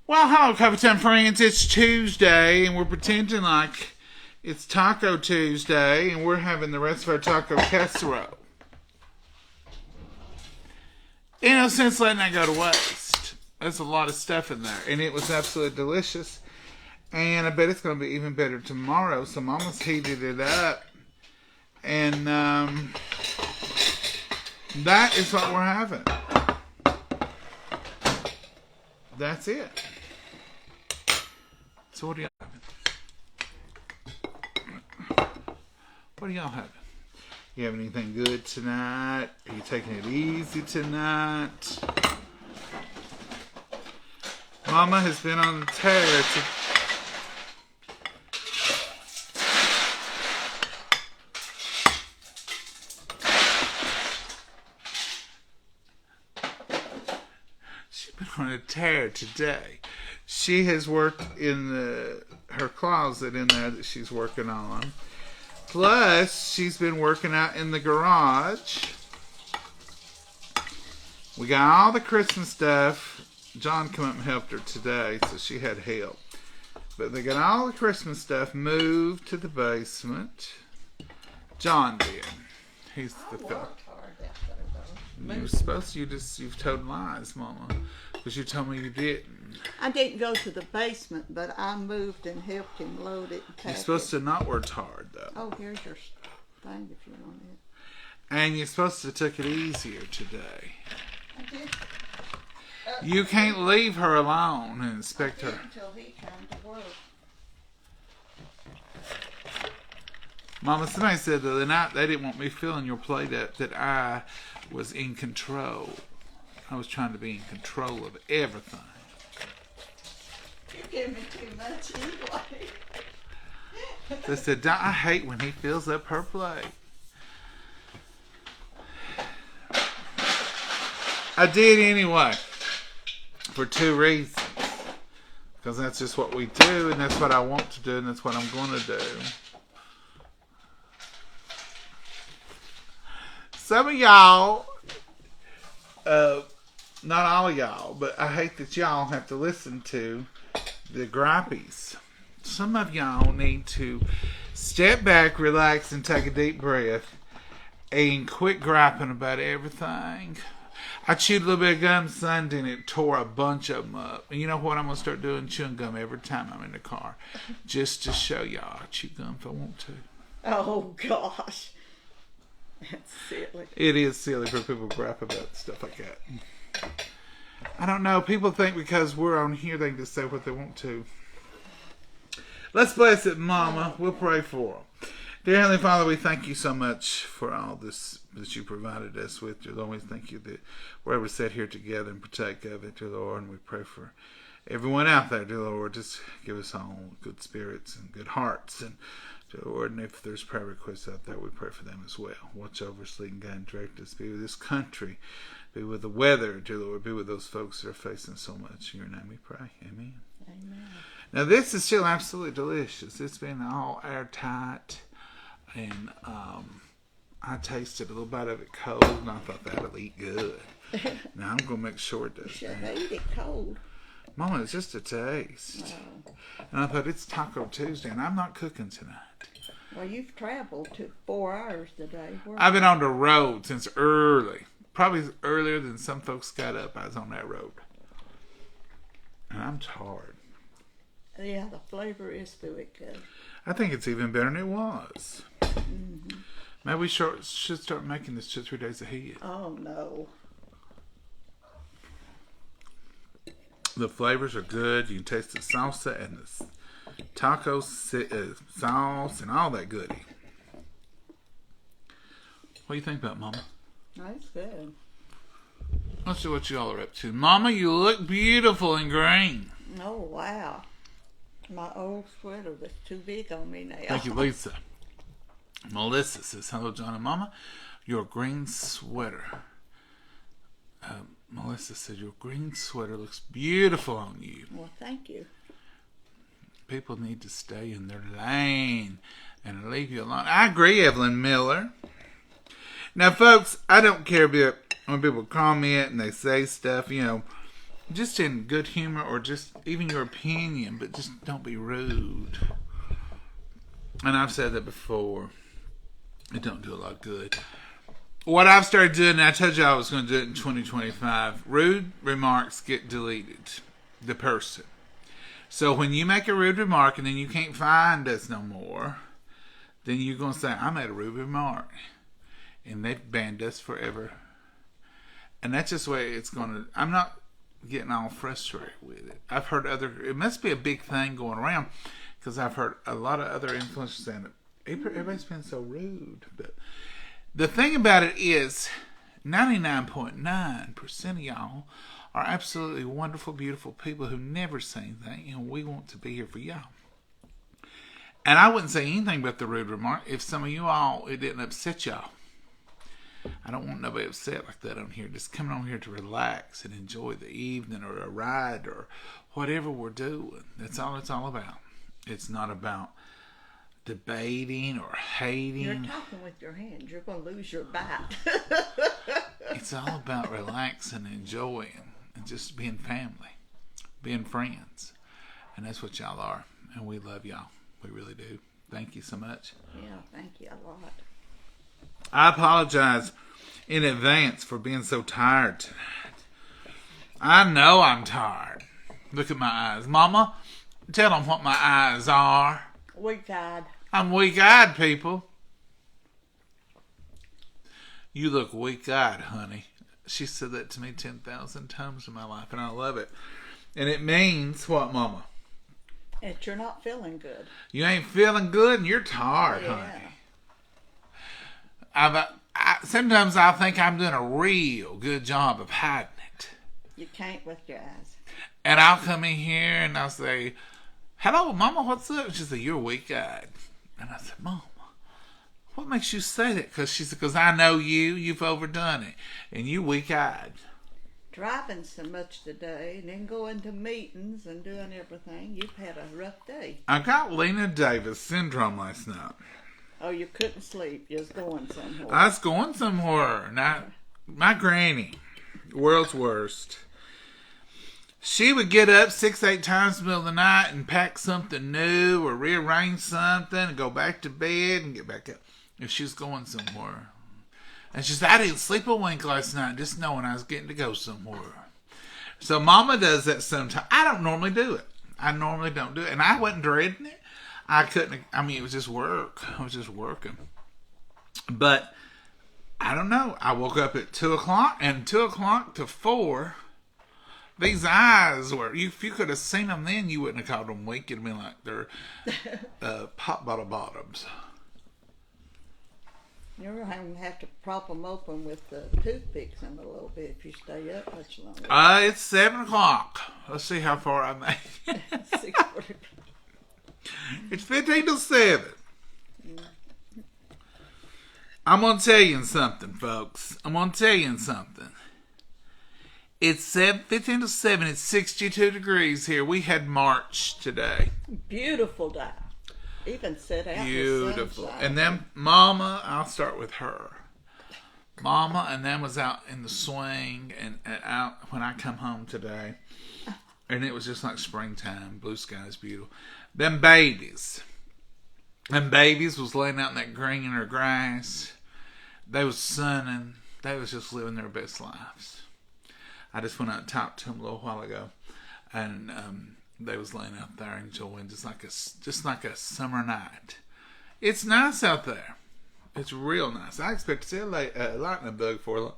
Well, hello, Coffee Time friends. It's Tuesday, and we're pretending like it's Taco Tuesday, and we're having the rest of our taco casserole. Since letting that go to waste. There's a lot of stuff in there, and it was absolutely delicious. And I bet it's going to be even better tomorrow, so Mama's heated it up. And that is what we're having. That's it. So what are y'all having? What are y'all having? You having anything good tonight? Are you taking it easy tonight? Mama has been on the tear She's been on a tear today. She has worked in her closet in there that she's working on. Plus, she's been working out in the garage. We got all the Christmas stuff. John came up and helped her today, so she had help. But they got all the Christmas stuff moved to the basement. John did. He's the fellow. You've told lies, Mama. Because you told me you didn't. I didn't go to the basement, but I moved and helped him load it and pack You're supposed to not work hard, though. Oh, here's your thing if you want it. And you're supposed to take it easier today. I did. You can't leave her alone and expect her. Until he came to work. Mama, somebody said the other night they didn't want me filling your plate up, that I was in control. I was trying to be in control of everything. You give me too much anyway. They said, I hate when he fills up her plate. I did anyway. For two reasons. Because that's just what we do, and that's what I want to do, and that's what I'm going to do. Some of y'all, not all of y'all, but I hate that y'all have to listen to the grippies. Some of y'all need to step back, relax, and take a deep breath and quit griping about everything. I chewed a little bit of gum Sunday and it tore a bunch of them up. And you know what I'm going to start doing? Chewing gum every time I'm in the car. Just to show y'all I chew gum if I want to. Oh, gosh. That's silly. It is silly for people to gripe about stuff like that. I don't know. People think because we're on here they can just say what they want to. Let's bless it, Mama. We'll pray for them. Dear Heavenly Father, we thank you so much for all this that you provided us with, dear Lord. We thank you that we're able to sit here together and partake of it, dear Lord. And we pray for everyone out there, dear Lord. Just give us all good spirits and good hearts. And dear Lord, and if there's prayer requests out there, we pray for them as well. Watch over us, lead and guide and direct us. Be with this country. Be with the weather, dear Lord. Be with those folks that are facing so much. In your name we pray. Amen. Amen. Now, this is still absolutely delicious. It's been all airtight. And I tasted a little bit of it cold, and I thought that'll eat good. Now I'm going to make sure it does. You should eat it cold. Mama, it's just a taste. Oh. And I thought, it's Taco Tuesday, and I'm not cooking tonight. Well, you've traveled to 4 hours today. I've been on the road since early. Probably earlier than some folks got up. I was on that road. And I'm tired. Yeah, the flavor is really good. I think it's even better than it was. Mm-hmm. Maybe we should start making this 2 or 3 days ahead. Oh, no. The flavors are good. You can taste the salsa and the taco sauce and all that goodie. What do you think about, Mama? That's good. Let's see what y'all are up to. Mama, you look beautiful in green. Oh, wow. My old sweater was too big on me now. Thank you, Lisa. Melissa says, hello, John and Mama. Your green sweater. Melissa said, your green sweater looks beautiful on you. Well, thank you. People need to stay in their lane and leave you alone. I agree, Evelyn Miller. Now, folks, I don't care when people comment and they say stuff, just in good humor or just even your opinion, but just don't be rude. And I've said that before. It don't do a lot of good. What I've started doing, and I told you I was going to do it in 2025, rude remarks get deleted. The person. So when you make a rude remark and then you can't find us no more, then you're going to say, I made a rude remark. And they've banned us forever. And that's just the way it's going to... I'm not getting all frustrated with it. I've heard other... It must be a big thing going around, because I've heard a lot of other influencers saying that everybody's been so rude. But the thing about it is 99.9% of y'all are absolutely wonderful, beautiful people who never say anything, and we want to be here for y'all. And I wouldn't say anything about the rude remark if some of you all, it didn't upset y'all. I don't want nobody upset like that on here. Just coming on here to relax and enjoy the evening or a ride or whatever we're doing. That's all it's all about. It's not about debating or hating. You're talking with your hands. You're going to lose your bite. It's all about relaxing and enjoying and just being family, being friends. And that's what y'all are. And we love y'all. We really do. Thank you so much. Yeah, thank you a lot. I apologize in advance for being so tired tonight. I know I'm tired. Look at my eyes. Mama, tell them what my eyes are. Weak-eyed. I'm weak-eyed, people. You look weak-eyed, honey. She said that to me 10,000 times in my life, and I love it. And it means what, Mama? That you're not feeling good. You ain't feeling good, and you're tired, honey. Sometimes I think I'm doing a real good job of hiding it. You can't with your eyes. And I'll come in here and I'll say, hello, Mama, what's up? And she'll say, you're weak-eyed. And I said, Mama, what makes you say that? Because she said, because I know you've overdone it. And you weak-eyed. Driving so much today and then going to meetings and doing everything. You've had a rough day. I got Lena Davis syndrome last night. Oh, you couldn't sleep. You was going somewhere. I was going somewhere. Now, my granny, world's worst. She would get up 6-8 times in the middle of the night and pack something new or rearrange something and go back to bed and get back up if she was going somewhere. And she said, I didn't sleep a wink last night just knowing I was getting to go somewhere. So Mama does that sometimes. I don't normally do it. I normally don't do it. And I wasn't dreading it. It was just work. I was just working. But I don't know. I woke up at 2 o'clock, and 2 o'clock to 4, these eyes were, if you could have seen them then, you wouldn't have called them weak. It'd been like they're pop bottle bottoms. You're going to have to prop them open with the toothpicks in a little bit if you stay up much longer. It's 7 o'clock. Let's see how far I made it. 6:45. It's 15 to 7. I'm going to tell you something, folks. I'm going to tell you something. It's 15 to 7. It's 62 degrees here. We had March today. Beautiful day. Even set out Beautiful. The sunshine. And then Mama, I'll start with her. Mama, and then was out in the swing and out when I come home today. And it was just like springtime. Blue sky is beautiful. Them babies. Them babies was laying out in that green or grass. They was sunning. They was just living their best lives. I just went out and talked to them a little while ago. And they was laying out there enjoying just like a summer night. It's nice out there. It's real nice. I expect to see a lightning bug for it.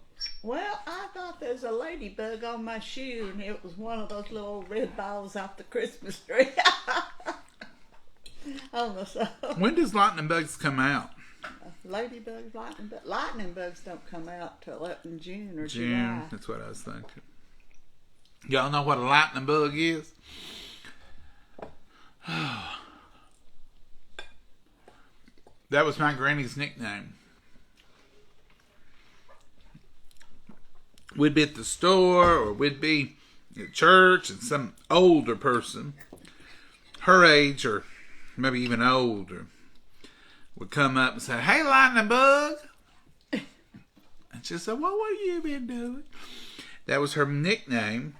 Well, I thought there was a ladybug on my shoe, and it was one of those little red balls off the Christmas tree. On the side. When does lightning bugs come out? Ladybugs, lightning bugs don't come out till up in June or June. July. That's what I was thinking. Y'all know what a lightning bug is? That was my granny's nickname. We'd be at the store or we'd be at church and some older person, her age or maybe even older, would come up and say, hey, lightning bug. And she said, well, what have you been doing? That was her nickname.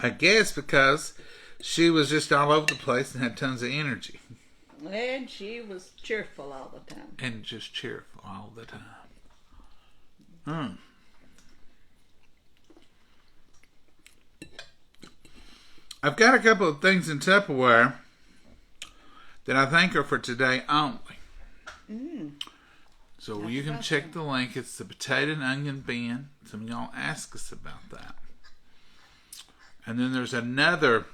I guess because she was just all over the place and had tons of energy. And she was cheerful all the time. And just cheerful all the time. Hmm. I've got a couple of things in Tupperware that I think are for today only. So you can check the link. It's the potato and onion bin. Some of y'all ask us about that. And then there's another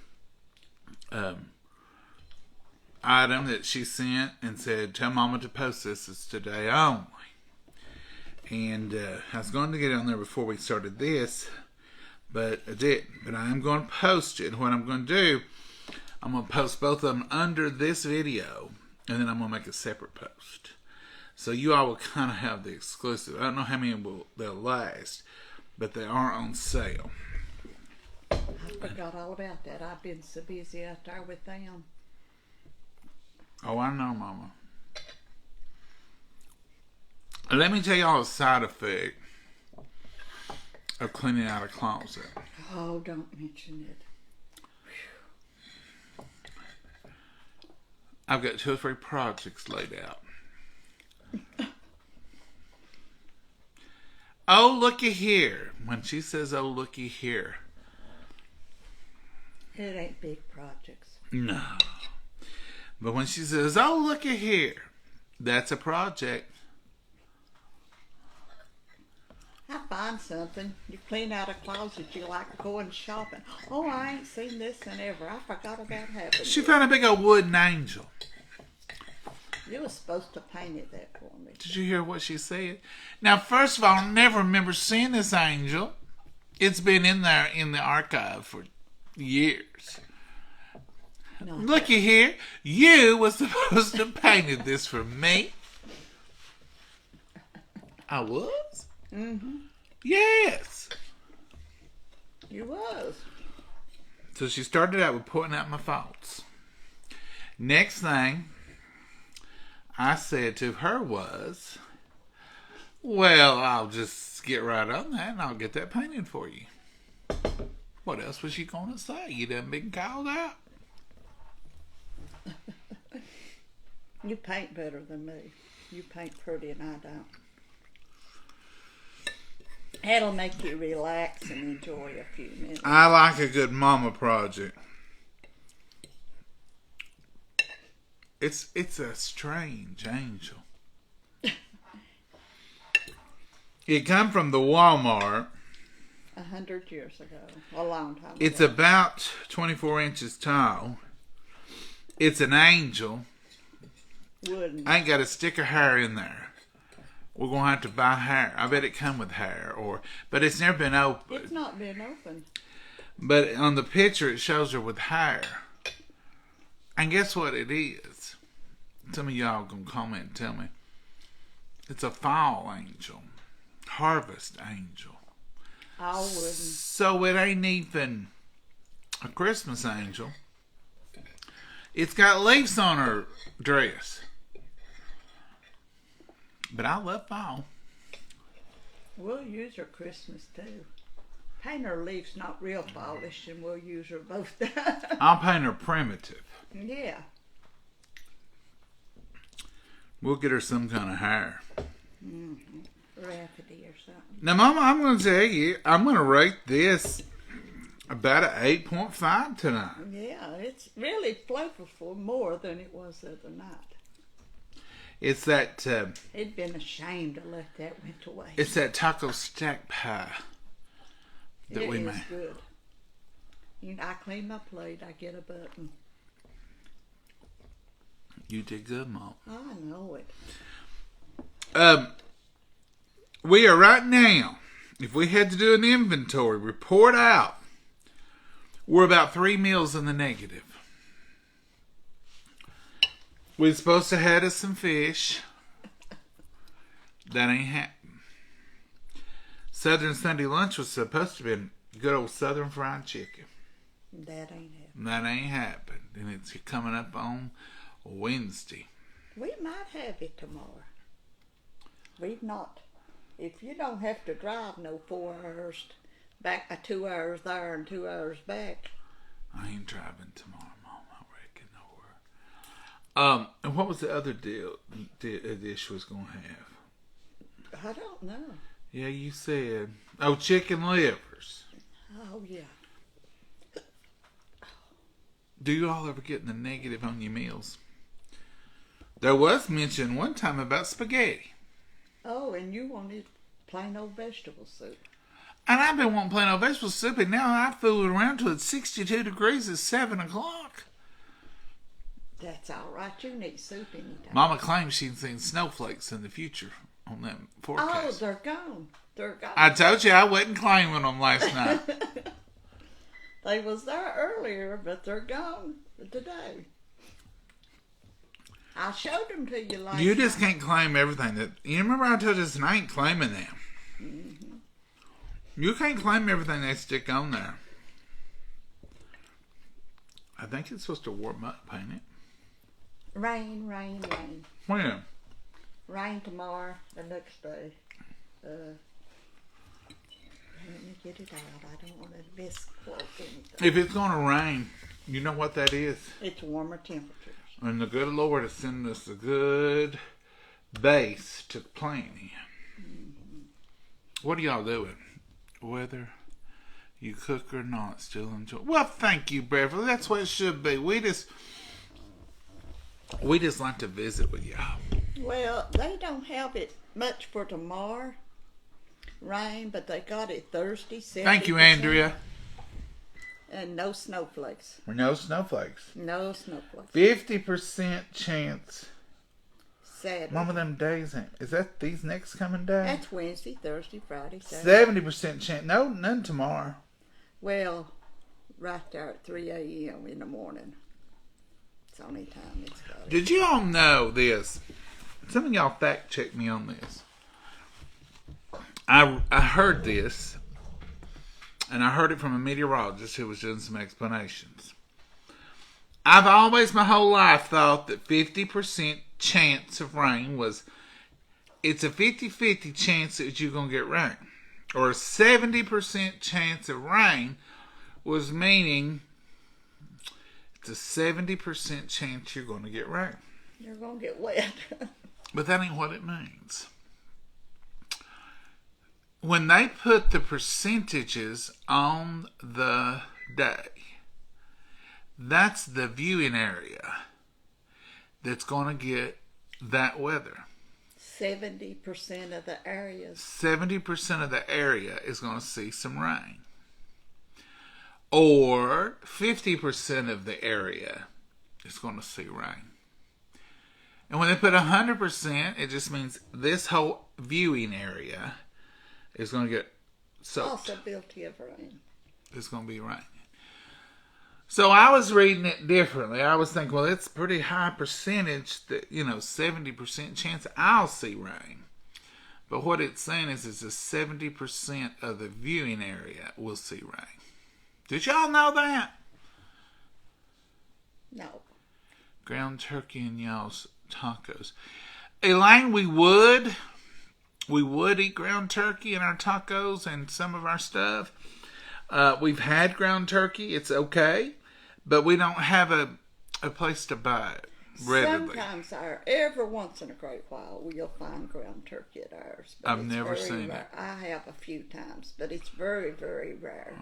item that she sent and said, tell Mama to post this. It's today only. And I was going to get it on there before we started this, but I didn't. But I am going to post it. What I'm going to do, I'm going to post both of them under this video, and then I'm going to make a separate post. So you all will kind of have the exclusive. I don't know how many they'll last, but they are on sale. I forgot all about that. I've been so busy out there with them. Oh, I know, Mama. Let me tell y'all a side effect of cleaning out a closet. Oh, don't mention it. I've got 2 or 3 projects laid out. Oh, looky here. When she says, oh, looky here. It ain't big projects. No. But when she says, oh, looky here, that's a project. I find something. You clean out a closet, you like going shopping. Oh, I ain't seen this in ever. I forgot about having She it. found a big old wooden angel. You were supposed to paint it that for me. Did you hear what she said? Now, first of all, I never remember seeing this angel. It's been in there in the archive for years. No. Looky here. You was supposed to have painted this for me. I was? Mm-hmm. Yes. You was. So she started out with pointing out my faults. Next thing I said to her was, well, I'll just get right on that and I'll get that painted for you. What else was she going to say? You done been called out? You paint better than me. You paint pretty and I don't. That'll make you relax and enjoy a few minutes. I like a good mama project. It's a strange angel. It come from the Walmart. 100 years ago. A long time ago. It's about 24 inches tall. It's an angel. Wooden. I ain't got a stick of hair in there. We're gonna have to buy hair. I bet it come with hair, but it's never been opened. It's not been opened. But on the picture, it shows her with hair. And guess what it is? Some of y'all gonna comment and tell me. It's a fall angel, harvest angel. All wooden. So it ain't even a Christmas angel. It's got leaves on her dress. But I love fall. We'll use her Christmas too. Paint her leaves not real fallish and we'll use her both. I'll paint her primitive. Yeah. We'll get her some kind of hair. Mm-hmm. Raffety or something. Now, Mama, I'm going to tell you, I'm going to rate this about an 8.5 tonight. Yeah, it's really flavorful, more than it was the other night. It's that It'd been a shame to let that went away. it's that taco stack pie that we It is made. good. You know, I clean my plate, I get a button. You did good, Mom. I know it. We are right now, if we had to do an inventory, report out, we're about 3 meals in the negative. We're supposed to have us some fish. That ain't happening. Southern Sunday lunch was supposed to be good old Southern fried chicken. That ain't it. That ain't happened. And it's coming up on Wednesday. We might have it tomorrow. We've not. If you don't have to drive no 4 hours Back 2 hours there and 2 hours back. I ain't driving tomorrow, Mom. I reckon nowhere. And what was the other dish was gonna have? I don't know. Yeah, you said chicken livers. Oh yeah. Do you all ever get in the negative on your meals? There was mention one time about spaghetti. Oh, and you wanted plain old vegetable soup. And I've been wanting plain old vegetable soup, and now I fool it around till it's 62 degrees at 7 o'clock. That's all right. You need soup anytime. Mama claims she's seen snowflakes in the future on that Oh, forecast. they're gone. They're gone. I told you I wasn't claiming them last night. They was there earlier, but they're gone today. I showed them to you last You just night. can't claim everything. You remember I told you this, and I ain't claiming them. Mm-hmm. You can't claim everything they stick on there. I think it's supposed to warm up, ain't it? Rain, rain, rain. When? Rain tomorrow, the next day. Let me get it out. I don't want to misquote anything. If it's going to rain, you know what that is? It's warmer temperatures. And the good Lord is sending us a good base to plant in. What are y'all doing? Whether you cook or not, still enjoy. Well, thank you, Beverly. That's what it should be. We just like to visit with y'all. Well, they don't have it much for tomorrow. Rain, but they got it Thursday. 70%, Thank you, Andrea. And no snowflakes. No snowflakes. No snowflakes. 50% chance. Saturday. One of them days ain't. Is that these next coming days? That's Wednesday, Thursday, Friday, Saturday. 70% chance. No, none tomorrow. Well, right there at 3 a.m. in the morning. It's the only time it's got it. Did you all know this? Some of y'all fact check me on this. I heard this, and I heard it from a meteorologist who was doing some explanations. I've always, my whole life, thought that 50% chance of rain was, it's a 50-50 chance that you're going to get rain. Or a 70% chance of rain was meaning it's a 70% chance you're going to get rain. You're going to get wet. But that ain't what it means. When they put the percentages on the day, that's the viewing area that's going to get that weather. 70% of the areas. 70% of the area is going to see some rain. Or 50% of the area is going to see rain. And when they put 100%, it just means this whole viewing area is going to get soaked. Possibility of rain. It's going to be raining. So I was reading it differently. I was thinking, well, it's a pretty high percentage that, 70% chance I'll see rain. But what it's saying is it's a 70% of the viewing area will see rain. Did y'all know that? No. Ground turkey and y'all's tacos. Elaine, we would eat ground turkey in our tacos and some of our stuff. We've had ground turkey. It's okay. But we don't have a place to buy it readily. Sometimes every once in a great while you'll find ground turkey at ours. But I've it's never very seen rare. it. I have a few times, but it's very, very rare.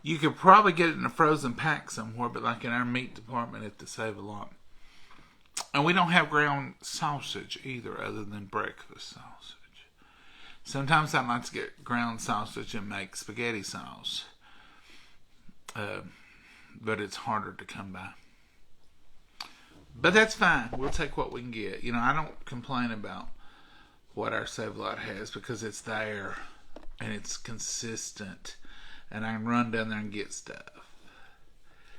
You could probably get it in a frozen pack somewhere, but like in our meat department at the Save-A-Lot. And we don't have ground sausage either, other than breakfast sausage. Sometimes I like to get ground sausage and make spaghetti sauce. But it's harder to come by. But that's fine. We'll take what we can get. I don't complain about what our Save-A-Lot has because it's there and it's consistent. And I can run down there and get stuff.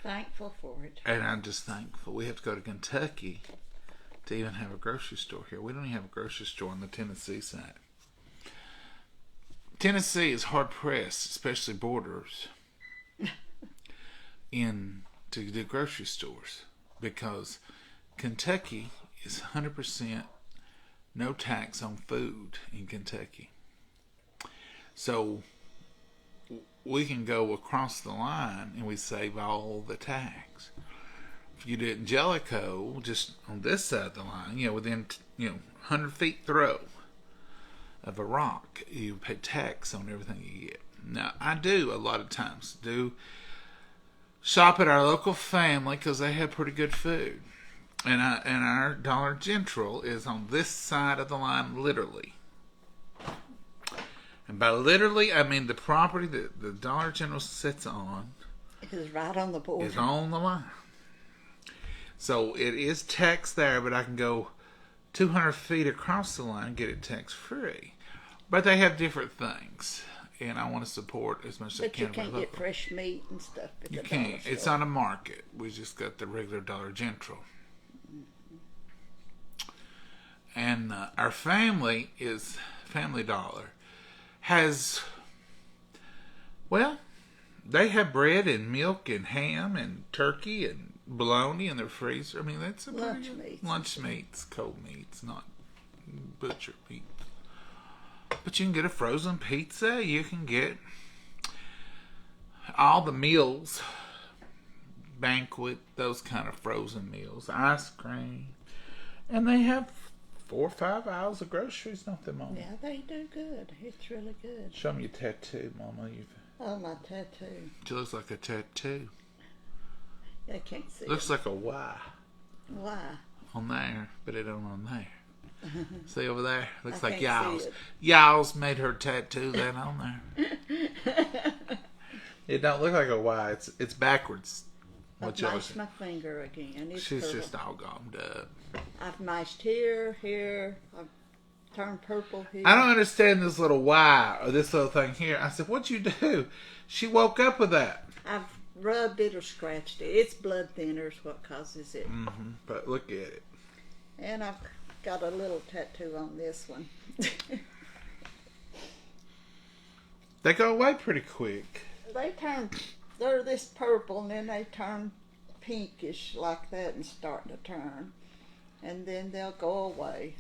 Thankful for it. And I'm just thankful. We have to go to Kentucky to even have a grocery store here. We don't even have a grocery store on the Tennessee side. Tennessee is hard pressed, especially borders, into the grocery stores because Kentucky is 100% no tax on food in Kentucky. So we can go across the line and we save all the tax. If you do it in Jellicoe, just on this side of the line, within 100 feet throw of a rock, you pay tax on everything you get. Now, I do a lot of times shop at our local family because they have pretty good food. And our Dollar General is on this side of the line, literally. And by literally, I mean the property that the Dollar General sits on is right on the border. Is on the line. So it is taxed there, but I can go 200 feet across the line and get it tax free. But they have different things, and I want to support as much as I can. But you can't get fresh meat and stuff at the You dollar can't. store. It's on a market. We just got the regular Dollar General. And our Family Dollar has, well, they have bread and milk and ham and turkey and bologna in their freezer. I mean, that's a lunch meats, cold meats, not butcher meat. But you can get a frozen pizza. You can get all the meals, banquet, those kind of frozen meals, ice cream. And they have 4 or 5 aisles of groceries, don't they, Mama? Yeah, they do good. It's really good. Show me your tattoo, Mama. Oh, my tattoo. It looks like a tattoo. I can't see Looks like a Y Why? on there, but it don't on there. See over there? Looks I like can't y'all's. see it. Y'all's made her tattoo that on there. It don't look like a Y. It's backwards. I've mashed my finger again. It's She's purple. just all gummed up. I've mashed here. I've turned purple here. I don't understand this little Y or this little thing here. I said, what'd you do? She woke up with that. I've rubbed it or scratched it. It's blood thinners what causes it. But look at it. And I've got a little tattoo on this one. They go away pretty quick. They're this purple and then they turn pinkish like that and start to turn. And then they'll go away.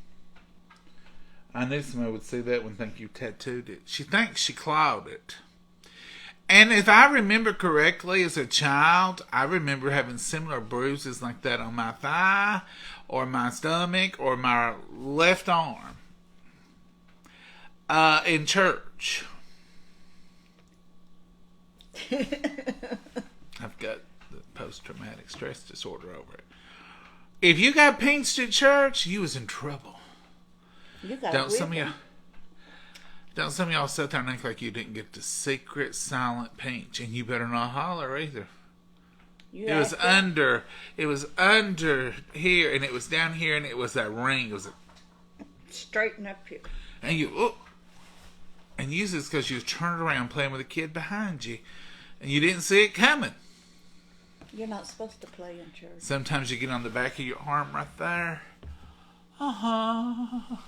I knew somebody would see that and think you tattooed it. She thinks she clawed it. And if I remember correctly, as a child, I remember having similar bruises like that on my thigh or my stomach or my left arm in church. I've got the post-traumatic stress disorder over it. If you got pinched at church, you was in trouble. You got Don't some of y'all sit there and act like you didn't get the secret silent pinch, and you better not holler either. It was under here, and it was down here, and it was that ring. It was straighten up here. and usually it's because you was turning around playing with a kid behind you, and you didn't see it coming. You're not supposed to play in church. Sometimes you get on the back of your arm right there. On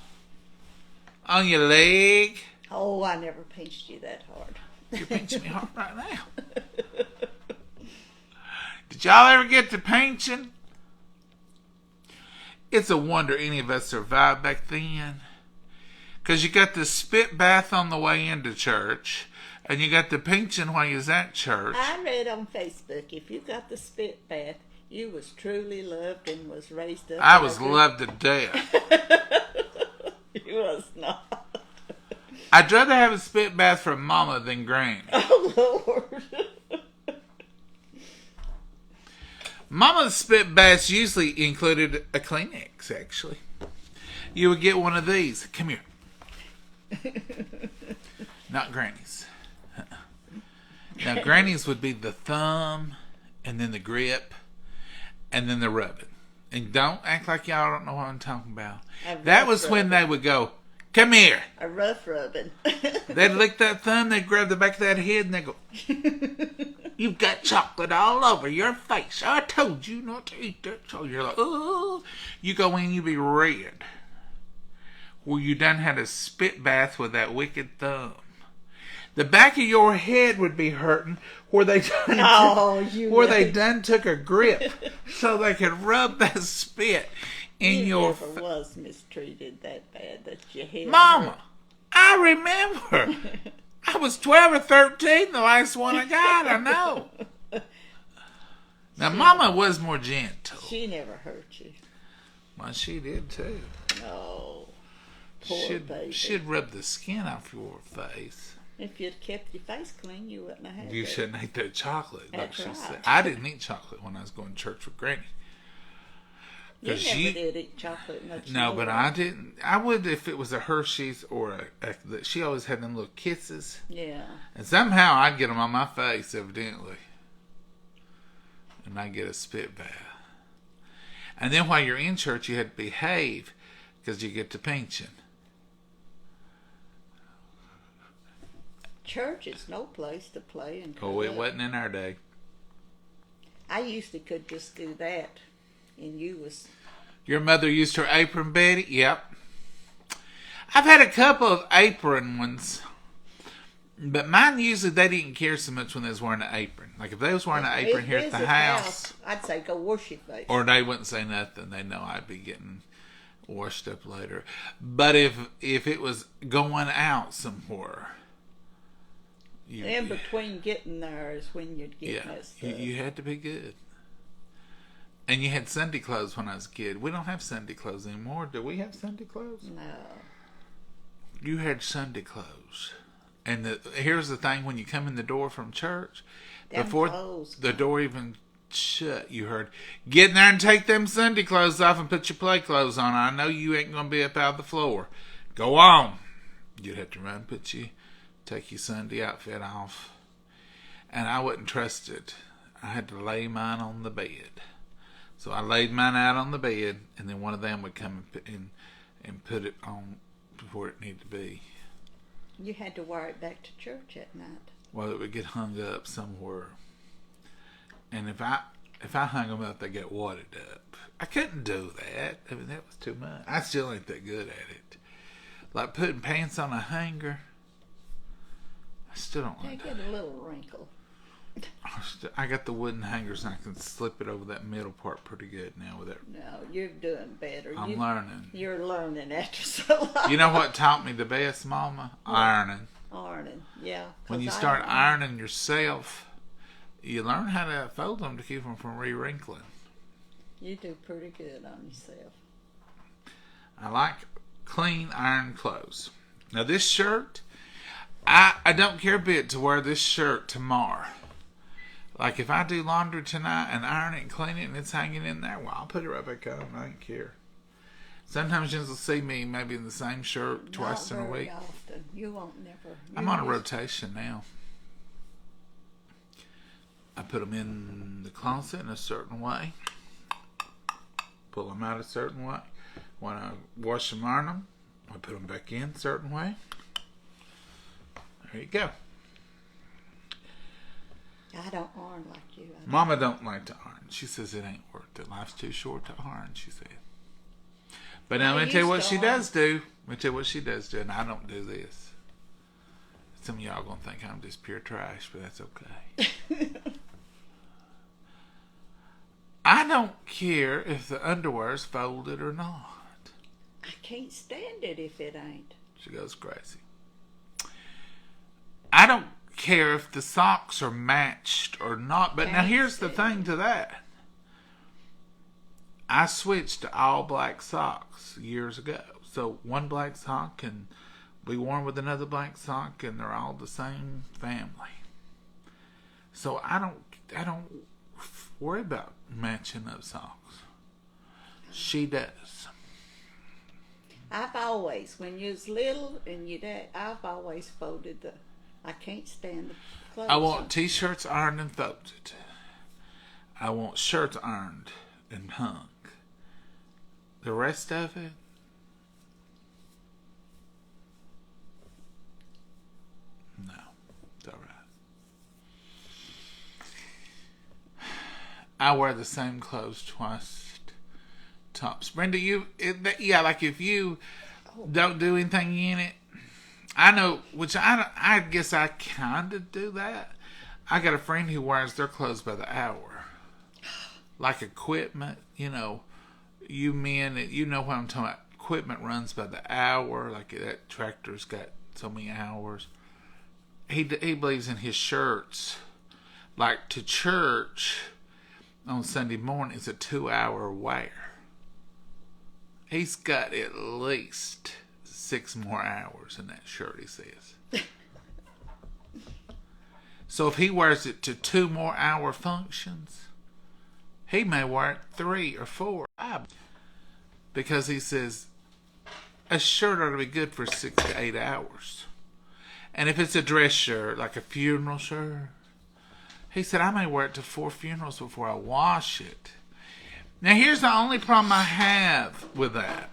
your leg. Oh, I never pinched you that hard. You're pinching me hard right now. Did y'all ever get to pinching? It's a wonder any of us survived back then. Because you got the spit bath on the way into church, and you got the pinching while you was at church. I read on Facebook, if you got the spit bath, you was truly loved and was raised up. I was loved to death. You was not. I'd rather have a spit bath from Mama than Granny. Oh, Lord. Mama's spit baths usually included a Kleenex, actually. You would get one of these. Come here. Not Granny's. Now, Granny's would be the thumb, and then the grip, and then the rubbing. And don't act like y'all don't know what I'm talking about. That was when they would go, come here. A rough rubbing. They'd lick that thumb, they'd grab the back of that head, and they'd go, you've got chocolate all over your face. I told you not to eat that. So you're like, oh. You go in, you be red. Well, you done had a spit bath with that wicked thumb. The back of your head would be hurting where they done took a grip so they could rub that spit in your face. You never was mistreated that bad that your head Mama, hurt. I remember. I was 12 or 13, the last one I got, I know. Now, Mama was more gentle. She never hurt you. Well, she did, too. No. Poor baby. She'd rub the skin off your face. If you'd kept your face clean, you wouldn't have had You that. shouldn't eat that chocolate, like That's she right. said. I didn't eat chocolate when I was going to church with Granny. You never did eat chocolate much. No, more. but I didn't. I would if it was a Hershey's or she always had them little kisses. Yeah. And somehow I'd get them on my face, evidently. And I'd get a spit bath. And then while you're in church, you had to behave because you get the pension. Church is no place to play and Oh, it curl up. wasn't in our day. I used to could just do that, and you was. Your mother used her apron, Betty? Yep. I've had a couple of apron ones. But mine usually, they didn't care so much when they was wearing an apron. Like if they was wearing an apron here at the house, I'd say go wash your face. or they wouldn't say nothing. They know I'd be getting washed up later. But if it was going out somewhere, in between getting there is when you'd get messed up. you had to be good. And you had Sunday clothes when I was a kid. We don't have Sunday clothes anymore. Do we have Sunday clothes? No. You had Sunday clothes. And here's the thing, when you come in the door from church, Them before clothes. the door even shut, you heard, get in there and take them Sunday clothes off and put your play clothes on. I know you ain't going to be up out of the floor. Go on. You'd have to run, take your Sunday outfit off. And I wouldn't trust it. I had to lay mine on the bed. So I laid mine out on the bed, and then one of them would come and put it on where it needed to be. You had to wear it back to church at night. Well, it would get hung up somewhere. And if I hung them up, they get wadded up. I couldn't do that. I mean, that was too much. I still ain't that good at it. Like putting pants on a hanger. I still don't They like get that. a little wrinkle. I got the wooden hangers and I can slip it over that middle part pretty good now with it. No, you're doing better. I'm learning. You're learning after so long. You know what taught me the best, Mama? Ironing. Ironing, yeah. When you 'cause start I ironing yourself, you learn how to fold them to keep them from re-wrinkling. You do pretty good on yourself. I like clean iron clothes. Now this shirt, I don't care a bit to wear this shirt tomorrow. Like if I do laundry tonight and iron it and clean it and it's hanging in there, well, I'll put it right back on. I don't care. Sometimes you'll see me maybe in the same shirt twice in a week. Not very often. You won't never. I'm on a rotation now. I put them in the closet in a certain way. Pull them out a certain way. When I wash them, iron them, I put them back in a certain way. There you go. I don't iron like you. Mama don't like to iron. She says it ain't worth it. Life's too short to iron, she said. But now, let me tell you what she does do. Let me tell you what she does do, and I don't do this. Some of y'all gonna think I'm just pure trash, but that's okay. I don't care if the underwear's folded or not. I can't stand it if it ain't. She goes crazy. I don't care if the socks are matched or not. But now here's the thing to that. I switched to all black socks years ago. So one black sock can be worn with another black sock and they're all the same family. So I don't worry about matching up socks. She does. I've always, when you was little and I've always folded I can't stand the clothes. I want t-shirts ironed and folded. I want shirts ironed and hung. The rest of it, no, it's all right. I wear the same clothes twice, tops. Brenda, like if you don't do anything in it, I know, which I guess I kind of do that. I got a friend who wears their clothes by the hour. Like equipment, you men, you know what I'm talking about. Equipment runs by the hour. Like that tractor's got so many hours. he believes in his shirts. Like to church on Sunday morning is a 2-hour wear. He's got at least 6 more hours in that shirt, he says. So if he wears it to 2 more hour functions, he may wear it 3 or 4. Because he says a shirt ought to be good for 6 to 8 hours. And if it's a dress shirt, like a funeral shirt, he said, I may wear it to 4 funerals before I wash it. Now, here's the only problem I have with that.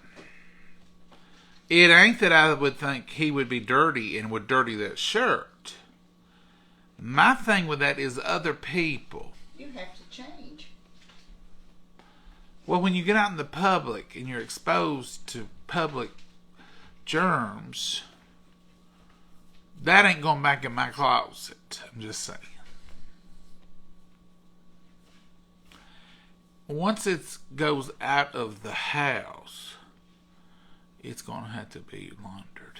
It ain't that I would think he would be dirty and would dirty that shirt. My thing with that is other people. You have to change. Well, when you get out in the public and you're exposed to public germs, that ain't going back in my closet. I'm just saying. Once it goes out of the house, it's going to have to be laundered.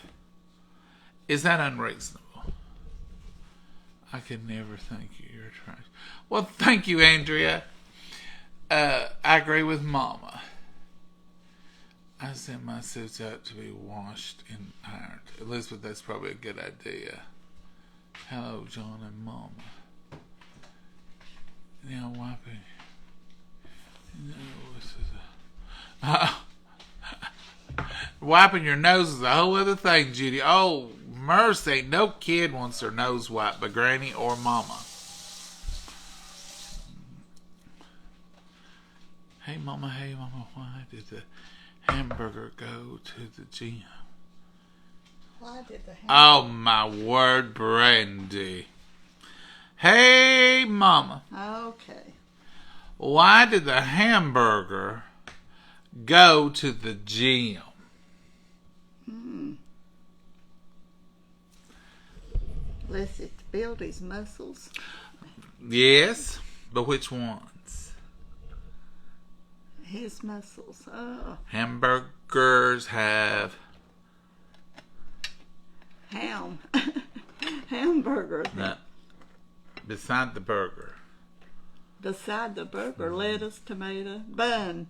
Is that unreasonable? I could never thank you. You're trash. Well, thank you, Andrea. I agree with Mama. I sent my suits out to be washed and ironed. Elizabeth, that's probably a good idea. Hello, John and Mama. Now, wiping. No, this is wiping your nose is a whole other thing, Judy. Oh, mercy. No kid wants their nose wiped by Granny or Mama. Hey, Mama, why did the hamburger go to the gym? Why did the hamburger... Oh, my word, Brandy. Hey, Mama. Okay. Why did the hamburger go to the gym? Unless it's to build his muscles. Yes, but which ones? His muscles. Oh. Hamburgers have... Ham. Hamburger. No, beside the burger. Beside the burger, lettuce, tomato, bun.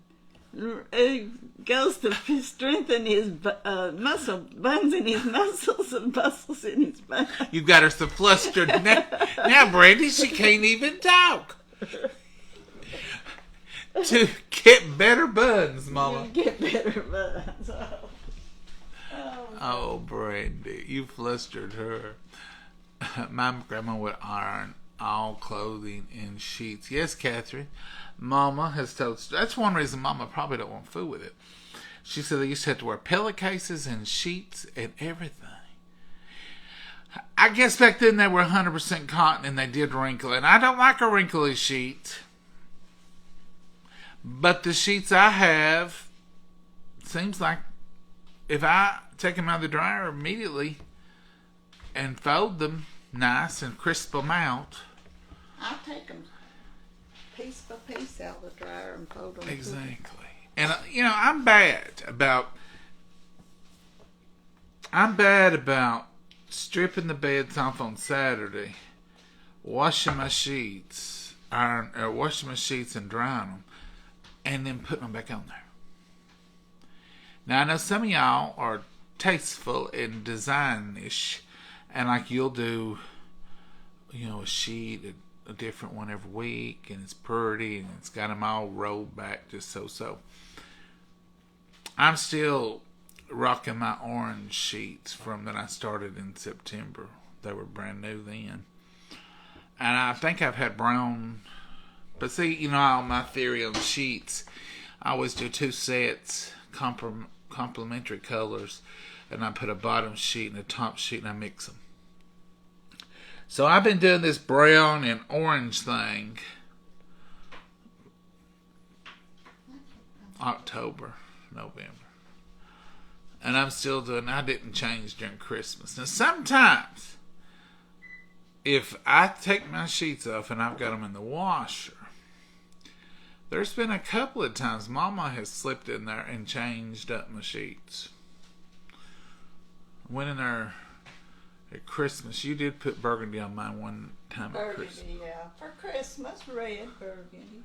It goes to strengthen his muscle, buns in his muscles and muscles in his bun. You got her so flustered now, Brandy, she can't even talk. To get better buns, Mama. Get better buns. Oh, Brandy, you flustered her. My grandma would iron all clothing in sheets. Yes, Catherine. Mama has told... That's one reason Mama probably don't want food with it. She said they used to have to wear pillowcases and sheets and everything. I guess back then they were 100% cotton and they did wrinkle. And I don't like a wrinkly sheet. But the sheets I have, seems like if I take them out of the dryer immediately and fold them nice and crisp them out... I take them piece by piece out of the dryer and fold them. Exactly. And, I'm bad about stripping the beds off on Saturday, washing my sheets, and drying them, and then putting them back on there. Now, I know some of y'all are tasteful and design-ish, and like you'll do, a sheet, a different one every week, and it's pretty, and it's got them all rolled back just so. I'm still rocking my orange sheets from that I started in September. They were brand new then. And I think I've had brown, but see, all my theory on sheets, I always do 2 sets, complementary colors, and I put a bottom sheet and a top sheet and I mix them. So I've been doing this brown and orange thing October, November. And I'm still doing, I didn't change during Christmas. Now sometimes, if I take my sheets off and I've got them in the washer, there's been a couple of times Mama has slipped in there and changed up my sheets. Went in there At Christmas, you did put burgundy on mine one time at Christmas. Burgundy, yeah. For Christmas, red burgundy.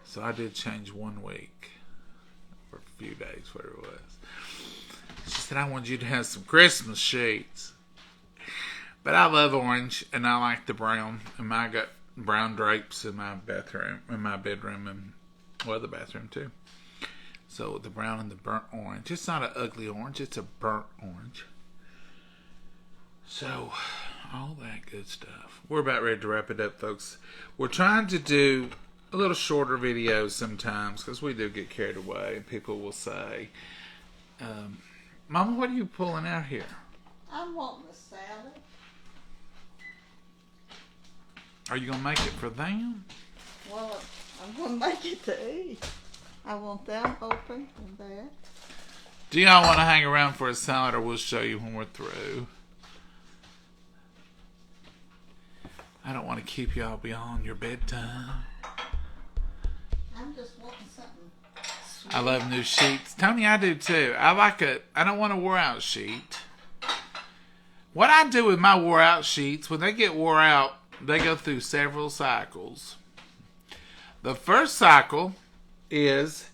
So I did change 1 week. Or a few days, whatever it was. She said, I want you to have some Christmas sheets. But I love orange, and I like the brown. And I got brown drapes in my bathroom, in my bedroom, and the bathroom too. So the brown and the burnt orange. It's not an ugly orange, it's a burnt orange. So, all that good stuff. We're about ready to wrap it up, folks. We're trying to do a little shorter videos sometimes because we do get carried away. And people will say, Mama, what are you pulling out here? I'm wanting a salad. Are you going to make it for them? Well, I'm going to make it to eat. I want them open and that. Do y'all want to hang around for a salad, or we'll show you when we're through? I don't want to keep y'all beyond your bedtime. I'm just wanting something sweet. I love new sheets. Tony, I do too. I don't want a wore out sheet. What I do with my wore out sheets, when they get wore out, they go through several cycles. The first cycle is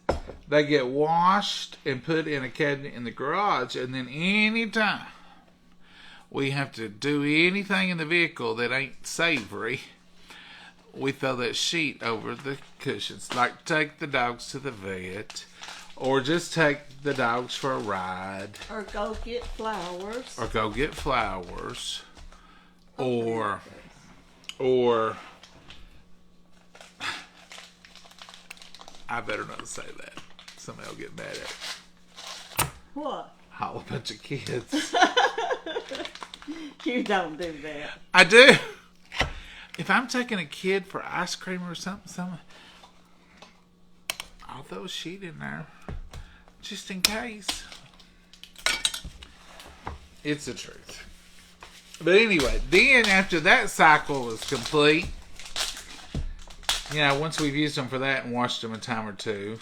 they get washed and put in a cabinet in the garage, and then anytime we have to do anything in the vehicle that ain't savory, we throw that sheet over the cushions. Like take the dogs to the vet, or just take the dogs for a ride, Or go get flowers. or I better not say that. Somebody will get mad at it. What? Howl a bunch of kids. You don't do that. I do. If I'm taking a kid for ice cream or something, I'll throw a sheet in there. Just in case. It's the truth. But anyway, then after that cycle is complete, once we've used them for that and washed them a time or two,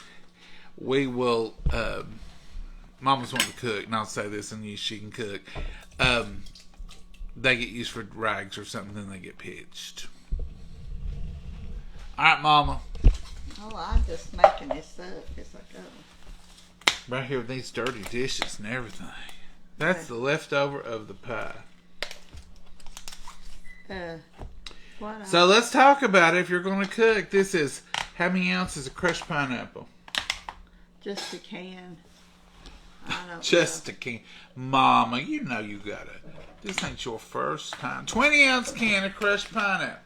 we will, Mama's wanting to cook, and I'll say this and she can cook. They get used for rags or something, then they get pitched. Alright, Mama. Oh, I'm just making this up as I go. Right here with these dirty dishes and everything. That's the leftover of the pie. So let's talk about it. If you're going to cook, this is how many ounces of crushed pineapple? Just a can. I don't Just a can. Mama, you know you got it. This ain't your first time. 20-ounce can of crushed pineapple.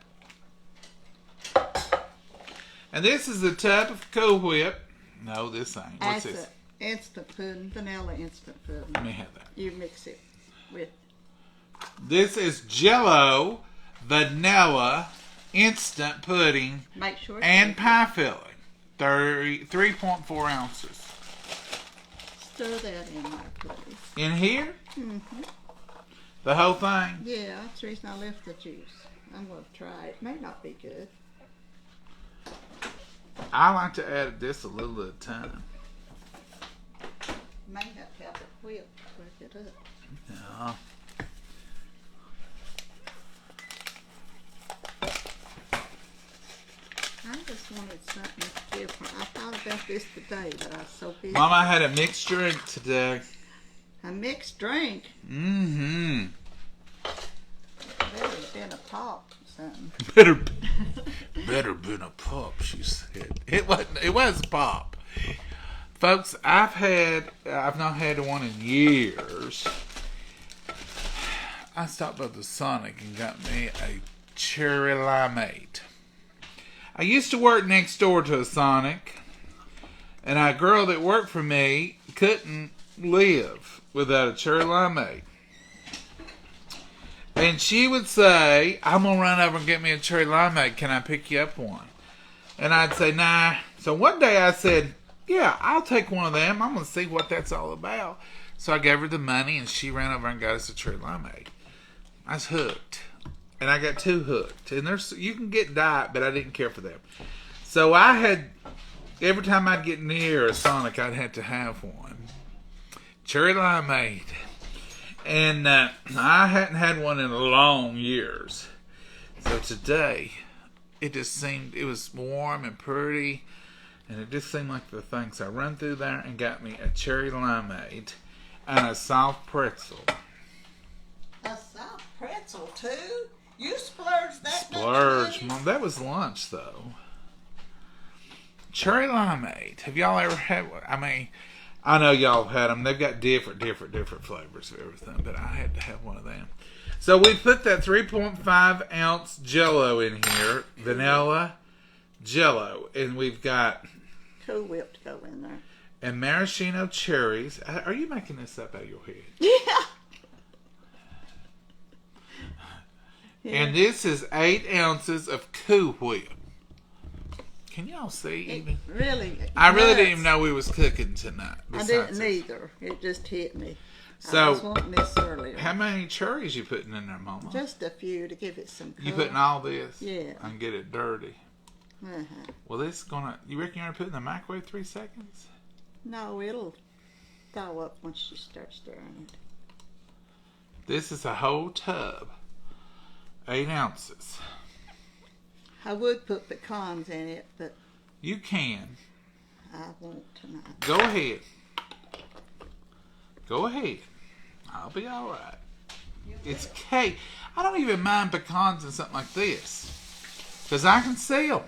And this is a tub of Cool Whip. No, this ain't. What's That's this? Instant pudding, vanilla instant pudding. Let me have that. You mix it with. This is Jell-O vanilla instant pudding Make sure. and pie filling. 3.4 ounces. Stir that in there, please. In here? Mm-hmm. The whole thing? Yeah, that's the reason I left the juice. I'm going to try it. May not be good. I like to add this a little at a time. May have to have a whip to work it up. Yeah. I just wanted something different. I thought about this today, but I was so busy. Mama, I had a mixed drink today. A mixed drink. Mm-hmm. Better have been a pop or something. Better been a pop, she said. It was a pop. Folks, I've not had one in years. I stopped by the Sonic and got me a cherry limeade. I used to work next door to a Sonic, and a girl that worked for me couldn't live without a cherry limeade. And she would say, I'm going to run over and get me a cherry limeade. Can I pick you up one? And I'd say, nah. So one day I said, yeah, I'll take one of them. I'm going to see what that's all about. So I gave her the money, and she ran over and got us a cherry limeade. I was hooked. And I got 2 hooked. And you can get diet, but I didn't care for them. So every time I'd get near a Sonic, I'd have to have one. Cherry limeade. And I hadn't had one in long years. So today, it just seemed, it was warm and pretty. And it just seemed like the thing. So I run through there and got me a cherry limeade and a soft pretzel. A soft pretzel, too? You splurged that Splurge, much? Mom. That was lunch, though. Cherry limeade. Have y'all ever had one? I mean, I know y'all have had them. They've got different flavors of everything, but I had to have one of them. So we put that 3.5 ounce Jello in here, vanilla Jello, and we've got Cool Whip to go in there. and maraschino cherries. Are you making this up out of your head? Yeah. And this is 8 ounces of Cool Whip. Can y'all see even? Really? I really nuts. didn't even know we was cooking tonight. I besides didn't this. either. It just hit me. So, I was wanting this earlier. How many cherries you putting in there, Mama? Just a few to give it some color. You putting all this? Yeah. And get it dirty. Uh-huh. Well, this is gonna. You reckon you're gonna put it in the microwave 3 seconds? No, it'll thaw up once you start stirring it. This is a whole tub. 8 ounces. I would put pecans in it, but You can. I won't tonight. Go ahead. Go ahead. I'll be all right. It's cake. I don't even mind pecans in something like this. Because I can see them.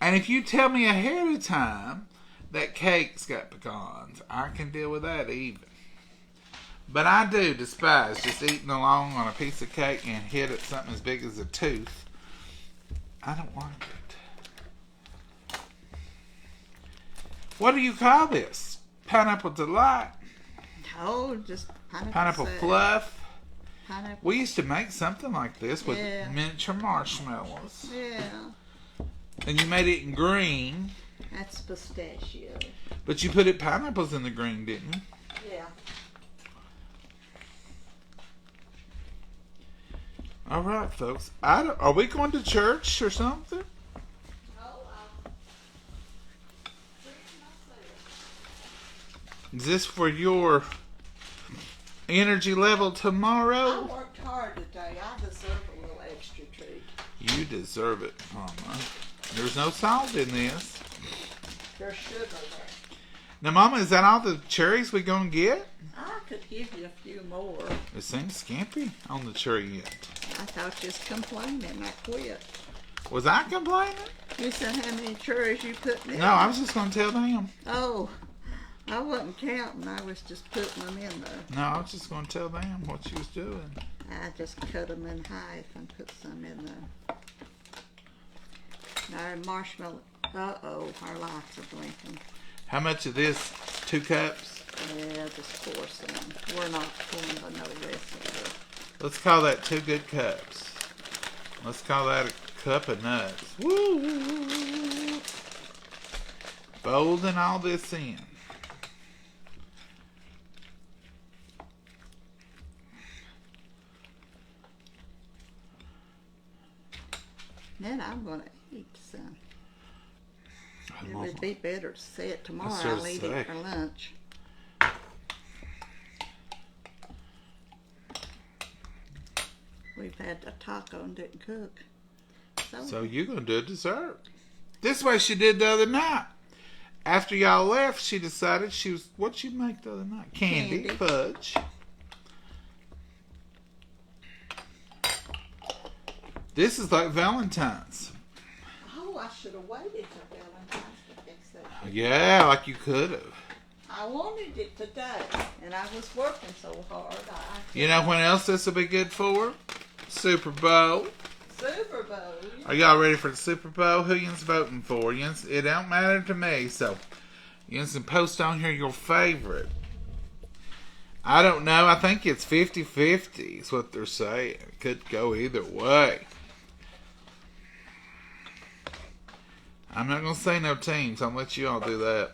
And if you tell me ahead of time that cake's got pecans, I can deal with that even. But I do despise just eating along on a piece of cake and hit at something as big as a tooth. I don't like it. What do you call this? Pineapple Delight? Oh, just Pineapple salad. Fluff? Pineapple. We used to make something like this with Yeah. miniature marshmallows. Yeah, And you made it in green, that's pistachio. but you put pineapples in the green, didn't you? Yeah. All right, folks. Are we going to church or something? Is this for your energy level I tomorrow? worked hard today. I deserve a little extra treat. You deserve it, Mama. There's no salt in this. There's sugar there. Now, Mama, is that all the cherries we gonna get? I could give you a few more. It seems skimpy on the cherry end. I thought you was complaining. I quit. Was I complaining? You said how many cherries you put in? No, I was just gonna tell them. Oh, I wasn't counting. I was just putting them in there. No, I was just gonna tell them what you was doing. I just cut them in half and put some in there. Now, marshmallow. Uh-oh, our lights are blinking. How much of this? 2 cups? Yeah, just pour some. We're not pulling the no rest. Let's call that 2 good cups. Let's call that a cup of nuts. Woo! Folding all this in. Then I'm going to eat some. It Mama, would be better to say it tomorrow. That's what I'll I eat say. it for lunch. We've had a taco and didn't cook. So you're gonna do a dessert. This way she did the other night. After y'all left, she decided she was. What'd you make the other night? Candy. Fudge. This is like Valentine's. Oh, I should have waited till Valentine's to fix that. Yeah, like you could have. I wanted it today, and I was working so hard. You know when else this will be good for? Super Bowl. Super Bowl. Are y'all ready for the Super Bowl? Who y'all's voting for? It don't matter to me, so you can post on here your favorite. I don't know. I think it's 50-50 is what they're saying. It could go either way. I'm not going to say no teams. I'll let you all do that.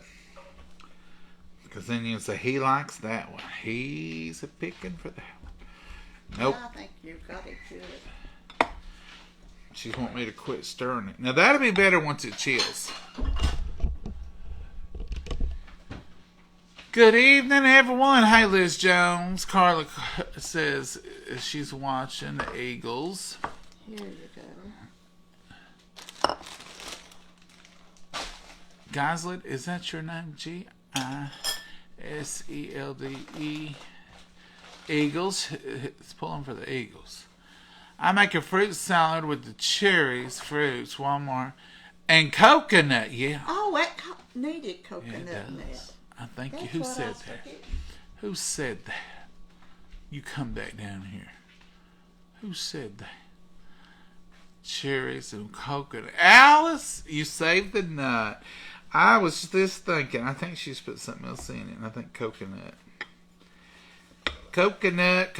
Because then you'll say, he likes that one. He's a picking for that one. Nope. I think you got it good. She's want me to quit stirring it. Now that'll be better once it chills. Good evening, everyone. Hey, Liz Jones. Carla says she's watching the Eagles. Here you go. Gislet, is that your name? Giselde. Eagles. It's pulling for the Eagles. I make a fruit salad with the cherries, fruits, Walmart, and coconut. Yeah. Oh, that needed coconut Yeah, it in does. that. I thank you. That's Who what I said was that? forgetting. Who said that? You come back down here. Who said that? Cherries and coconut. Alice, you saved the nut. I was just thinking. I think she's put something else in it. And I think coconut. Coconut.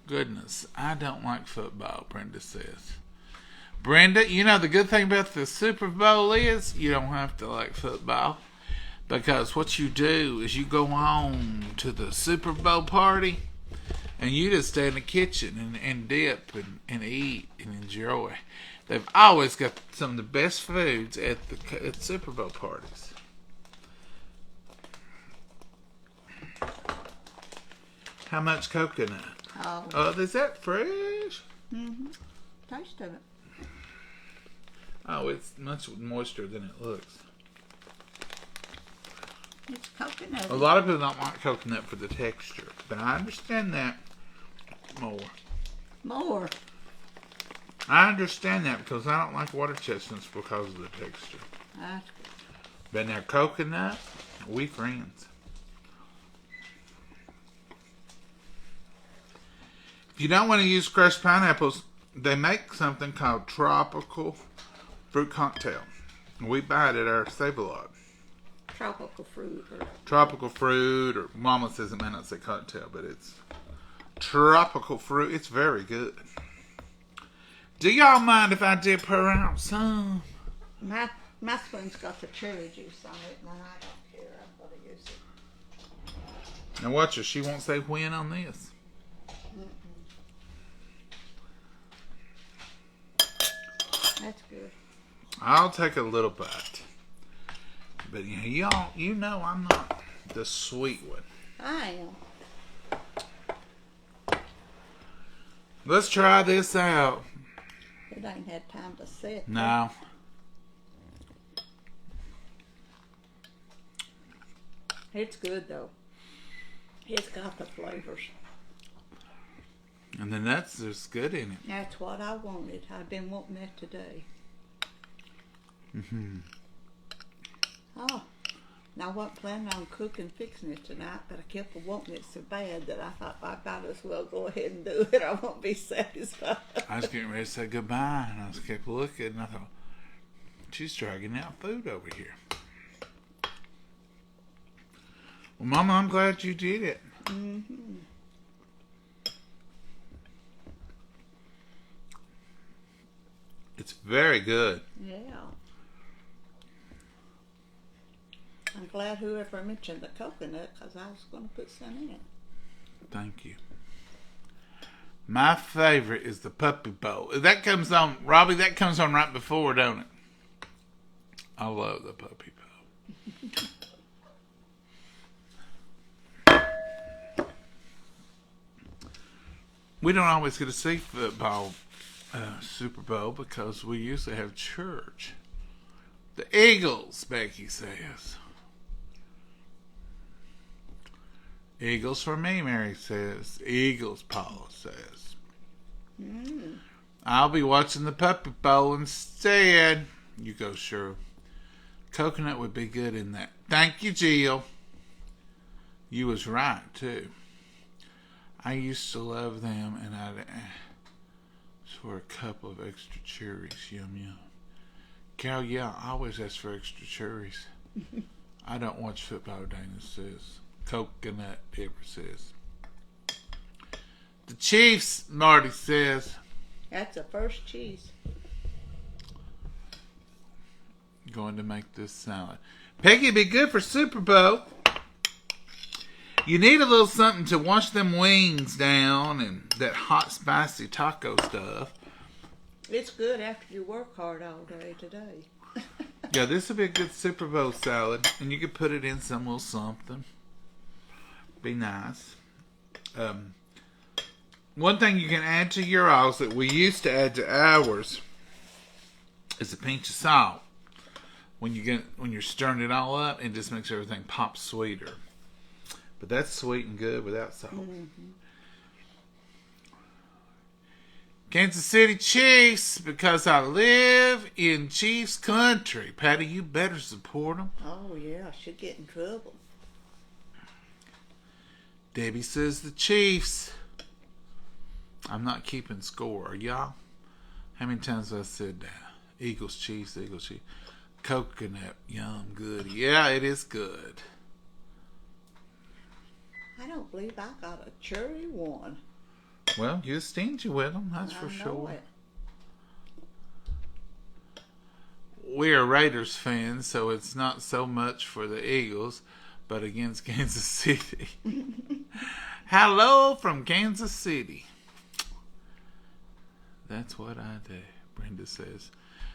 Goodness. I don't like football, Brenda says. Brenda, you know the good thing about the Super Bowl is you don't have to like football. Because what you do is you go on to the Super Bowl party and you just stay in the kitchen and dip and eat and enjoy. They've always got some of the best foods at Super Bowl parties. How much coconut? Oh. Is that fresh? Mm-hmm. Taste of it. Oh, it's much moister than it looks. It's coconut. A lot of people don't like coconut for the texture, but I understand that more. I understand that because I don't like water chestnuts because of the texture. That's good. But now coconut, we friends. If you don't want to use crushed pineapples, they make something called tropical fruit cocktail. We buy it at our Save-A-Lot. Tropical fruit. Or Mama says it may not say cocktail, but it's tropical fruit. It's very good. Do y'all mind if I dip her out some? My spoon's got the cherry juice on it, and I don't care. I'm going to use it. Now watch her. She won't say when on this. That's good. I'll take a little bite. But y'all, you know I'm not the sweet one. I am. Let's try this out. It ain't had time to set. No. It's good, though. It's got the flavors. And the nuts is good in it. That's what I wanted. I've been wanting that today. Oh, now I wasn't planning on fixing it tonight, but I kept wanting it so bad that I thought I might as well go ahead and do it. I won't be satisfied. I was getting ready to say goodbye, and I just kept looking, and I thought, she's dragging out food over here. Well, Mama, I'm glad you did it. Mm-hmm. It's very good. Yeah. I'm glad whoever mentioned the coconut, because I was going to put some in it. Thank you. My favorite is the puppy bowl. That comes on, Robbie, that comes on right before, don't it? I love the puppy bowl. We don't always get to see football Super Bowl because we usually have church. The Eagles, Becky says. Eagles for me, Mary says. Eagles, Paula says. I'll be watching the Puppy Bowl instead. You go, sure. Coconut would be good in that. Thank you, Jill. You was right, too. I used to love them, and I'd ask for a couple of extra cherries. Yum, yum. Carol, yeah, I always ask for extra cherries. I don't watch football, Dana says. Coconut, Deborah says. The Chiefs, Marty says. That's the first cheese. Going to make this salad. Peggy, be good for Super Bowl. You need a little something to wash them wings down and that hot, spicy taco stuff. It's good after you work hard all day today. Yeah, this would be a good Super Bowl salad, and you could put it in some little something. Be nice. One thing you can add to your oils that we used to add to ours is a pinch of salt. When you're stirring it all up, it just makes everything pop sweeter. But that's sweet and good without salt. Mm-hmm. Kansas City Chiefs, because I live in Chiefs country. Patty, you better support them. Oh, yeah, I should get in trouble. Debbie says the Chiefs. I'm not keeping score. Are y'all? How many times have I said that? Eagles, Chiefs, Eagles, Chiefs. Coconut, yum, good. Yeah, it is good. I don't believe I got a cherry one. Well, you're stingy with them, that's for sure. It. We're Raiders fans, so it's not so much for the Eagles, but against Kansas City. Hello from Kansas City. That's what I do, Brenda says.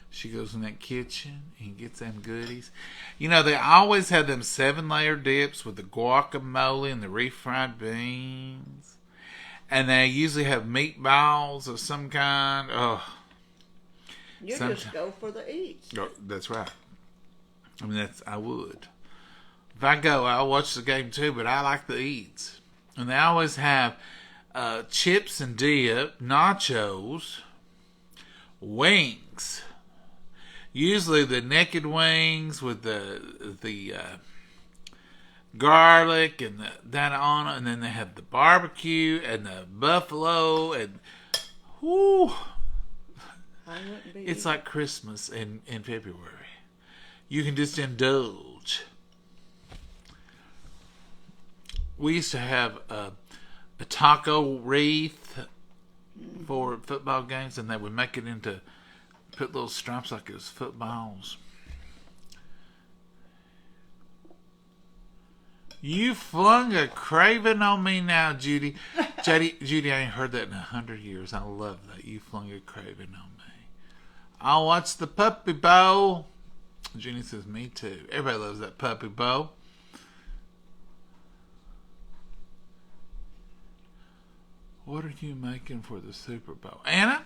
She goes in that kitchen and gets them goodies. You know, they always have them 7-layer dips with the guacamole and the refried beans. And they usually have meatballs of some kind. Oh, you just go for the eats. Oh, that's right. I mean, I would. If I go, I'll watch the game too, but I like the eats. And they always have chips and dip, nachos, wings. Usually the naked wings with the garlic and that on it, and then they have the barbecue and the buffalo, and whoo, it's like Christmas in February. You can just indulge. We used to have a taco wreath for football games, and they would make it into, put little stripes like it was footballs. You flung a craving on me now, Judy. Judy, I ain't heard that in 100 years. I love that. You flung a craving on me. I'll watch the Puppy Bowl. Judy says, me too. Everybody loves that Puppy Bowl. What are you making for the Super Bowl? Anna,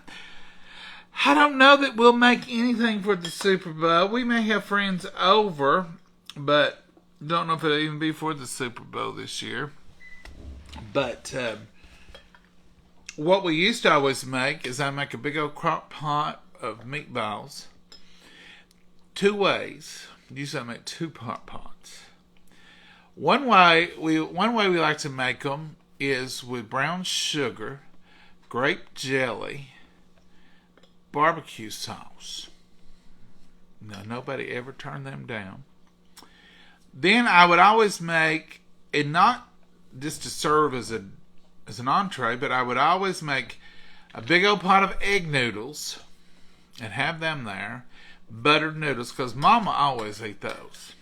I don't know that we'll make anything for the Super Bowl. We may have friends over, but don't know if it'll even be for the Super Bowl this year. But what we used to always make is I make a big old crock pot of meatballs. 2 ways. Usually I make 2 pots. One way we like to make them is with brown sugar, grape jelly, barbecue sauce. Now, nobody ever turned them down. Then I would always make, and not just to serve as an entree, but I would always make a big old pot of egg noodles and have them there. Buttered noodles, because Mama always ate those.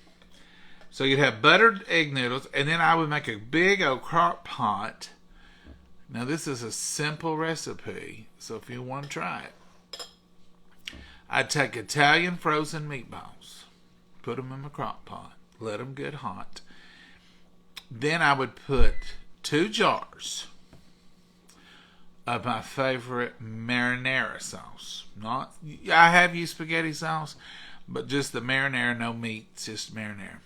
So you'd have buttered egg noodles, and then I would make a big old crock pot. Now this is a simple recipe, so if you want to try it, I'd take Italian frozen meatballs, put them in my crock pot, let them get hot. Then I would put 2 jars of my favorite marinara sauce. I have used spaghetti sauce, but just the marinara, no meat, just marinara.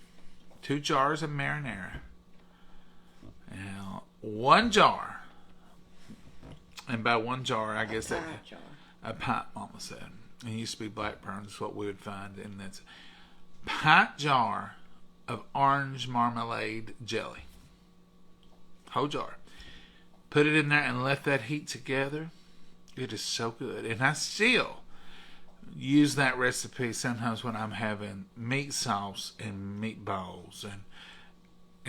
2 jars of marinara. Now, 1 jar, and by 1 jar, I guess that a pint, Mama said. It used to be Blackburn, is what we would find, and that's a pint jar of orange marmalade jelly. Whole jar. Put it in there and let that heat together. It is so good. And I still use that recipe sometimes when I'm having meat sauce and meatballs, and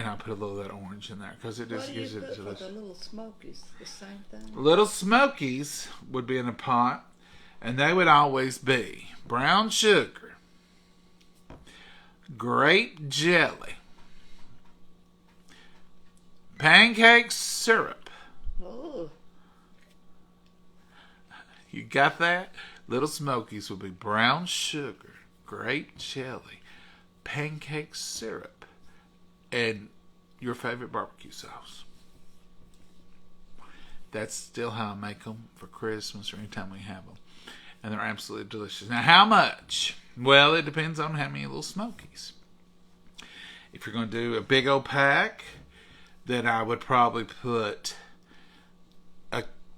I put a little of that orange in there because it just gives it delicious. For the Little Smokies, the same thing. Little Smokies would be in a pot, and they would always be brown sugar, grape jelly, pancake syrup. Oh. You got that? Little Smokies would be brown sugar, grape jelly, pancake syrup, and your favorite barbecue sauce. That's still how I make them for Christmas or anytime we have them. And they're absolutely delicious. Now, how much? Well, it depends on how many little Smokies. If you're going to do a big old pack, then I would probably put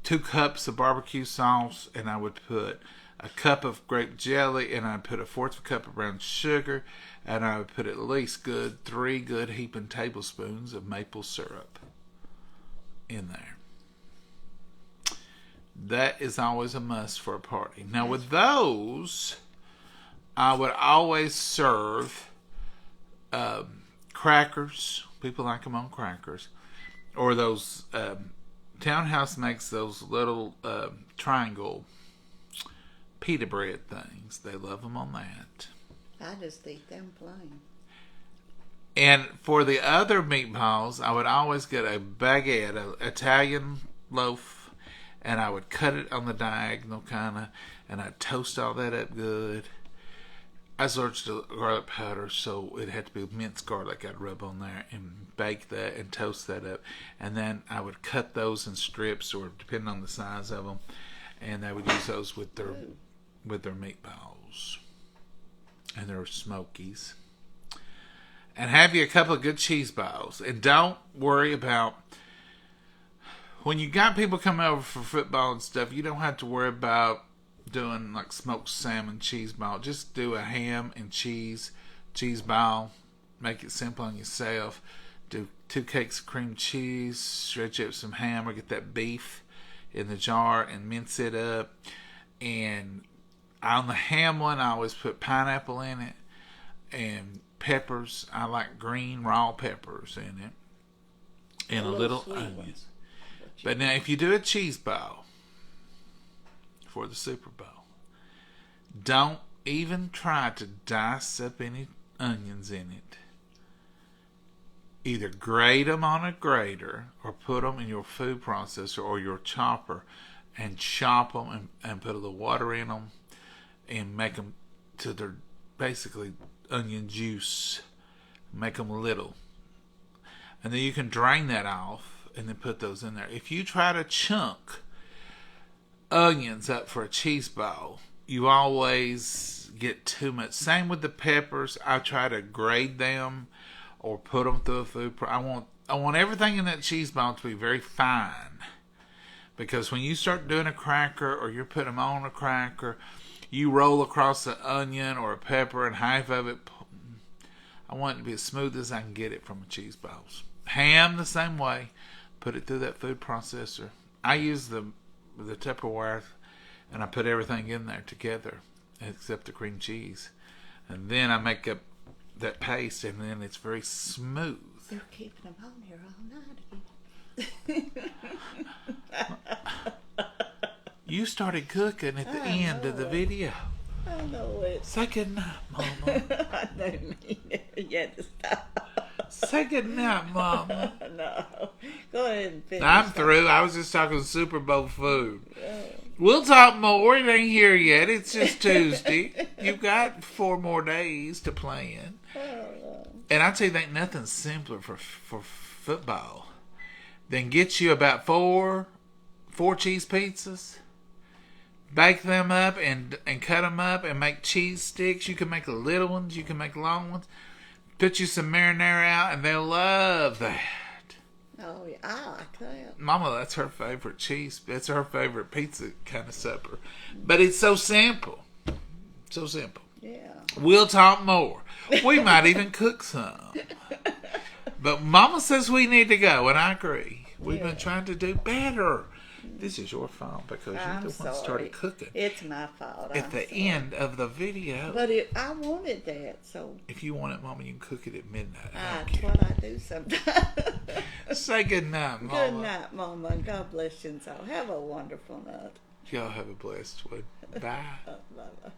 2 cups of barbecue sauce, and I would put a cup of grape jelly, and I'd put a 1/4 cup of brown sugar, and I would put at least 3 good heaping tablespoons of maple syrup in there. That is always a must for a party. Now with those, I would always serve crackers. People like them on crackers. Or those, Townhouse makes those little triangle pita bread things. They love them on that. I just eat them plain. And for the other meatballs, I would always get a baguette, an Italian loaf, and I would cut it on the diagonal kind of, and I'd toast all that up good. I searched the garlic powder, so it had to be minced garlic I'd rub on there and bake that and toast that up. And then I would cut those in strips, or depending on the size of them, and I would use those with their meatballs and their Smokies. And have you a couple of good cheese balls. And don't worry about, when you got people coming over for football and stuff, you don't have to worry about doing like smoked salmon cheese ball. Just do a ham and cheese ball. Make it simple on yourself. Do 2 cakes of cream cheese, stretch up some ham, or get that beef in the jar and mince it up. And on the ham one, I always put pineapple in it and peppers. I like green raw peppers in it, and a little onion. But now, if you do a cheese ball for the Super Bowl, don't even try to dice up any onions in it. Either grate them on a grater or put them in your food processor or your chopper and chop them and put a little water in them and make them to their basically onion juice. Make them little. And then you can drain that off and then put those in there. If you try to chunk onions up for a cheese ball, you always get too much. Same with the peppers. I try to grade them or put them through a food. I want everything in that cheese ball to be very fine, because when you start doing a cracker or you're putting them on a cracker, you roll across an onion or a pepper and half of it. I want it to be as smooth as I can get it from a cheese balls. Ham the same way. Put it through that food processor. I use the Tupperware, and I put everything in there together except the cream cheese, and then I make up that paste, and then it's very smooth. They're keeping them on here all night again. You started cooking at the end of the video. I know it. Say good night, Mama. I don't mean it. You had to stop. Say good night, Mama. No. Go ahead and finish. I'm through. I was just talking Super Bowl food. We'll talk more. It ain't here yet. It's just Tuesday. You've got 4 more days to plan. And I tell you, there ain't nothing simpler for football than get you about 4 cheese pizzas, bake them up and cut them up and make cheese sticks. You can make the little ones. You can make long ones. Put you some marinara out, and they'll love that. Oh, yeah, I like that. Mama, that's her favorite cheese. That's her favorite pizza kind of supper. But it's so simple. So simple. Yeah. We'll talk more. We might even cook some. But Mama says we need to go, and I agree. We've been trying to do better. This is your fault because you're the one started cooking. It's my fault. At the end of the video. But I wanted that, so. If you want it, Mama, you can cook it at midnight. That's what I do sometimes. Say good night, Mama. Good night, Mama, and God bless you and so. Have a wonderful night. Y'all have a blessed one. Bye. Bye-bye.